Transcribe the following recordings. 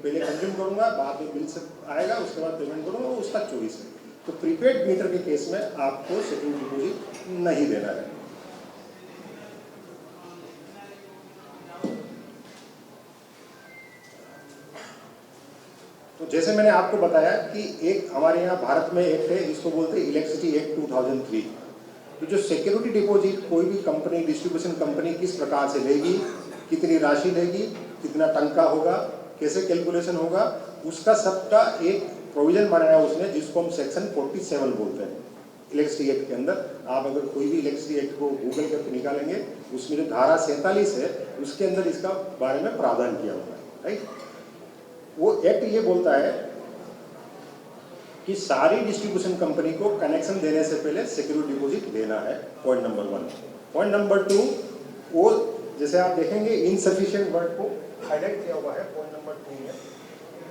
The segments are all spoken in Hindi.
पहले कंज्यूम करूँगा, बाद में बिल से आएगा, उसके बाद पेमेंट करूँगा, वो उसका चॉइस है। तो प्रीपेड मीटर के केस में आपको सिक्योरिटी डिपॉजिट नहीं देना है। तो जैसे मैंने आपको बताया कि एक हमारे यहाँ भारत में एक्ट है, इसको बोलते हैं इलेक्ट्रिसिटी एक्ट 2003। तो जो सिक्योरिटी डिपॉजिट कोई भी कंपनी, डिस्ट्रीब्यूशन कंपनी किस प्रकार से लेगी, कितनी राशि लेगी, कितना टंका होगा, कैसे कैलकुलेशन होगा, उसका सबका एक प्रोविजन बनाया उसने, जिसको हम सेक्शन 47 बोलते हैं इलेक्ट्रिसिटी एक्ट के अंदर। आप अगर कोई भी इलेक्ट्रिसिटी एक्ट को गूगल करके निकालेंगे, उसमें जो धारा 47 है उसके अंदर इसका बारे में प्रावधान किया हुआ है, राइट। वो एक्ट ये बोलता है कि सारी डिस्ट्रीब्यूशन कंपनी को कनेक्शन देने से पहले सिक्योरिटी डिपॉजिट देना है, पॉइंट नंबर 1। पॉइंट नंबर 2, वो जैसे आप देखेंगे इनसफिशिएंट वर्ड को हाईलाइट किया हुआ है, पॉइंट नंबर 2 में।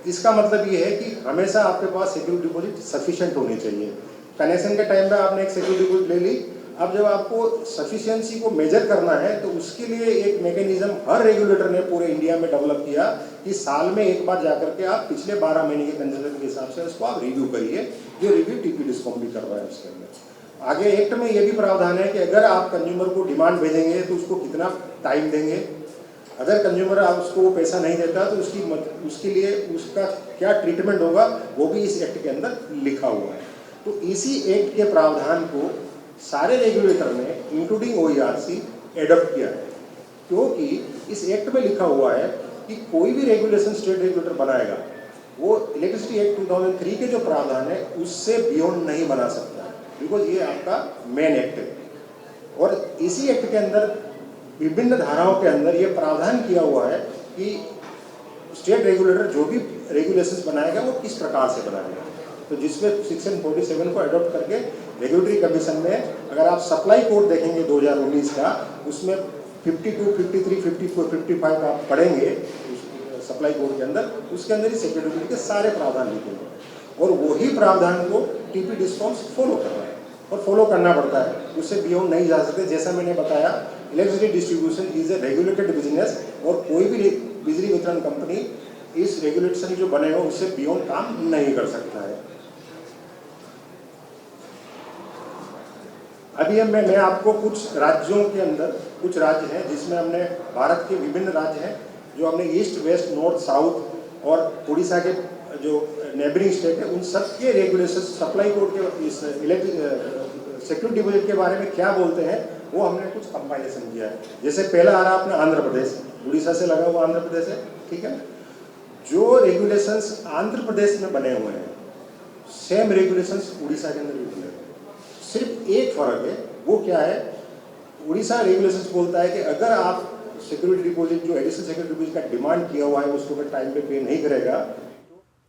इसका मतलब ये है कि हमेशा आपके पास सिक्योरिटी डिपॉजिट सफिशिएंट होनी चाहिए। कनेक्शन के टाइम पे आपने एक सिक्योरिटी डिपॉजिट ले ली, अब जब आपको सफिशिएंसी को मेजर करना है तो उसके लिए एक मैकेनिज्म हर रेगुलेटर ने पूरे इंडिया में डेवलप किया कि साल में एक बार जाकर के आप पिछले 12 महीने के कंजम्पशन के हिसाब से उसको आप रिव्यू करिए, जो रिव्यू टीपी डिस्कॉम भी कर रहा है उसके अंदर। आगे एक्ट में ये भी प्रावधान है कि अगर आप कंज्यूमर को डिमांड भेजेंगे तो उसको कितना टाइम देंगे, अगर कंज्यूमर आप उसको वो पैसा नहीं देता तो उसके लिए उसका क्या ट्रीटमेंट होगा, वो भी इस एक्ट के अंदर लिखा हुआ है। तो इसी एक्ट के प्रावधान को सारे रेगुलेटर ने इंक्लूडिंग ओईआरसी एडॉप्ट किया है, क्योंकि इस एक्ट में लिखा हुआ है कि कोई भी रेगुलेशन स्टेट रेगुलेटर बनाएगा वो इलेक्ट्रिसिटी एक्ट 2003 के जो प्रावधान है उससे बियॉन्ड नहीं बना सकता, बिकॉज ये आपका मेन एक्ट है। और इसी एक्ट के अंदर विभिन्न धाराओं के अंदर ये प्रावधान किया हुआ है कि स्टेट रेगुलेटर जो भी रेगुलेशंस बनाएगा वो किस प्रकार से बनाएगा। तो जिसमें सेक्शन 47 को अडॉप्ट करके रेगुलेटरी कमीशन में अगर आप सप्लाई कोड देखेंगे 2019 का, उसमें 52, 53, 54, 55 आप पढ़ेंगे सप्लाई कोड के अंदर, उसके अंदर ही सिक्योरिटी के सारे प्रावधान लिखे हुए हैं और वही प्रावधान को टीपी डिस्कॉम्स फॉलो कर रहा है और फॉलो करना पड़ता है, उससे बियॉन्ड नहीं जा सकते। जैसा मैंने बताया, electricity distribution is a regulated business और कोई भी बिजली वितरण कंपनी इस रेगुलेशन जो बने हो उससे बियॉन्ड काम नहीं कर सकता है। अभी मैं आपको कुछ राज्यों के अंदर, कुछ राज्य हैं जिसमें हमने भारत के विभिन्न राज्य हैं जो हमने ईस्ट, वेस्ट, नॉर्थ, साउथ और उड़ीसा के जो नेबरिंग स्टेट है उन सब के रेगुलेशन सप्लाई कोड के इस सिक्योरिटी डिपॉजिट के बारे में क्या बोलते हैं वो हमने कुछ कंपाइलेशन किया है। जैसे पहला आ रहा अपना आंध्र प्रदेश, उड़ीसा से लगा हुआ आंध्र प्रदेश है, ठीक है। जो रेगुलेशंस आंध्र प्रदेश में बने हुए हैं सेम रेगुलेशंस उड़ीसा के अंदर भी बने हुए हैं, सिर्फ एक फर्क है। वो क्या है, उड़ीसा रेगुलेशंस बोलता है कि अगर आप सिक्योरिटी डिपॉजिट जो एडिशनल सिक्योरिटी डिपॉजिट का डिमांड किया हुआ है उसको अगर टाइम पे नहीं करेगा